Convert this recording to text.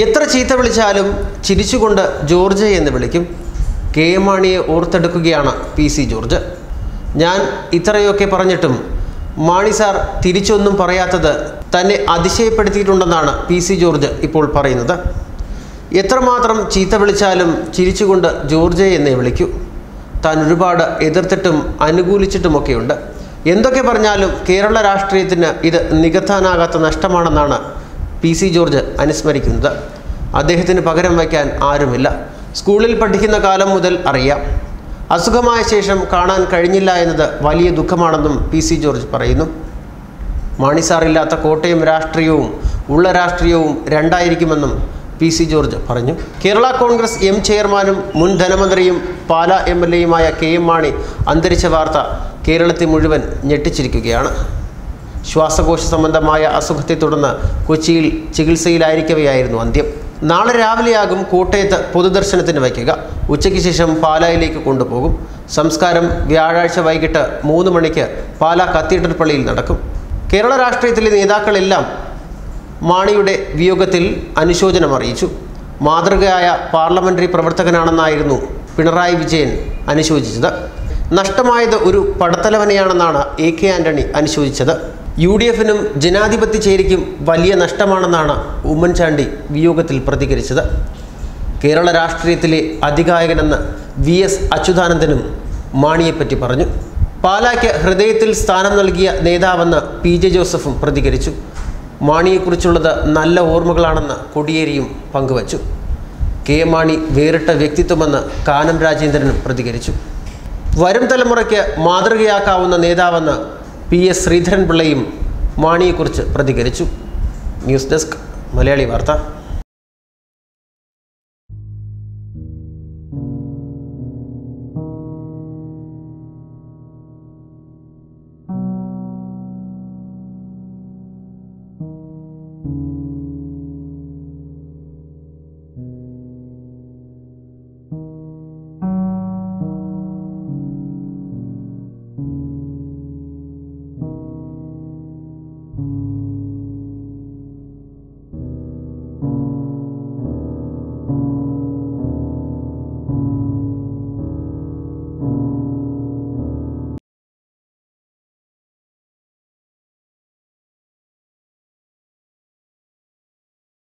എത്ര ചീത്ത വിളിച്ചാലും ചിരിച്ചുകൊണ്ട് ജോർജ് എന്ന് വിളിക്കും. കെ എം മാണിയെ ഓർത്തെടുക്കുകയാണ് പി.സി. ജോർജ്. ഞാൻ ഇത്രയൊക്കെ പറഞ്ഞിട്ടും മാണി സാർ തിരിച്ചൊന്നും പറയാത്തത് തന്നെ അതിശയപ്പെടുത്തിയിട്ടുണ്ടെന്നാണ് പി.സി. ജോർജ് ഇപ്പോൾ പറയുന്നത്. എത്രമാത്രം ചീത്ത വിളിച്ചാലും ചിരിച്ചുകൊണ്ട് ജോർജ് എന്നേ വിളിക്കൂ. താൻ ഒരുപാട് എതിർത്തിട്ടും അനുകൂലിച്ചിട്ടുമൊക്കെയുണ്ട്. എന്തൊക്കെ പറഞ്ഞാലും കേരള രാഷ്ട്രീയത്തിന് ഇത് നികത്താനാകാത്ത നഷ്ടമാണെന്നാണ് പി.സി. ജോർജ് അനുസ്മരിക്കുന്നത്. അദ്ദേഹത്തിന് പകരം വയ്ക്കാൻ ആരുമില്ല. സ്കൂളിൽ പഠിക്കുന്ന കാലം മുതൽ അറിയാം. അസുഖമായ ശേഷം കാണാൻ കഴിഞ്ഞില്ല എന്നത് വലിയ ദുഃഖമാണെന്നും പി.സി. ജോർജ് പറയുന്നു. മാണി സാറില്ലാത്ത കോട്ടയം രാഷ്ട്രീയവും ഉള്ള രാഷ്ട്രീയവും രണ്ടായിരിക്കുമെന്നും പി.സി. ജോർജ് പറഞ്ഞു. കേരള കോൺഗ്രസ് എം ചെയർമാനും മുൻ ധനമന്ത്രിയും പാലാ എം.എൽ.എയുമായ കെ എം മാണി അന്തരിച്ച വാർത്ത കേരളത്തെ മുഴുവൻ ഞെട്ടിച്ചിരിക്കുകയാണ്. ശ്വാസകോശ സംബന്ധമായ അസുഖത്തെ തുടർന്ന് കൊച്ചിയിൽ ചികിത്സയിലായിരിക്കവെയായിരുന്നു അന്ത്യം. നാളെ രാവിലെയാകും കോട്ടയത്ത് പൊതുദർശനത്തിന് വയ്ക്കുക. ഉച്ചയ്ക്ക് ശേഷം പാലായിലേക്ക് കൊണ്ടുപോകും. സംസ്കാരം വ്യാഴാഴ്ച വൈകിട്ട് 3 മണിക്ക് പാലാ കത്തീഡ്രൽ പള്ളിയിൽ നടക്കും. കേരള രാഷ്ട്രീയത്തിലെ നേതാക്കളെല്ലാം മാണിയുടെ വിയോഗത്തിൽ അനുശോചനം അറിയിച്ചു. മാതൃകയായ പാർലമെന്ററി പ്രവർത്തകനാണെന്നായിരുന്നു പിണറായി വിജയൻ അനുശോചിച്ചത്. നഷ്ടമായത് ഒരു പടത്തലവനെയാണെന്നാണ് എ.കെ. ആന്റണി അനുശോചിച്ചത്. UDF-നും ജനാധിപത്യ ചേരിക്കും വലിയ നഷ്ടമാണെന്നാണ് ഉമ്മൻചാണ്ടി വിയോഗത്തിൽ പ്രതികരിച്ചത്. കേരള രാഷ്ട്രീയത്തിലെ അതികായകനെന്ന് VS അച്യുതാനന്ദനും മാണിയെപ്പറ്റി പറഞ്ഞു. പാലായ്ക്ക് ഹൃദയത്തിൽ സ്ഥാനം നൽകിയ നേതാവെന്ന് PJ ജോസഫും പ്രതികരിച്ചു. മാണിയെക്കുറിച്ചുള്ളത് നല്ല ഓർമ്മകളാണെന്ന് കോടിയേരിയും പങ്കുവച്ചു. കെ എം മാണി വേറിട്ട വ്യക്തിത്വമെന്ന് കാനം രാജേന്ദ്രനും പ്രതികരിച്ചു. വരും തലമുറയ്ക്ക് മാതൃകയാക്കാവുന്ന നേതാവെന്ന് PS ശ്രീധരൻപിള്ളയും മാണിയെക്കുറിച്ച് പ്രതികരിച്ചു. ന്യൂസ് ഡെസ്ക് മലയാളി വാർത്ത.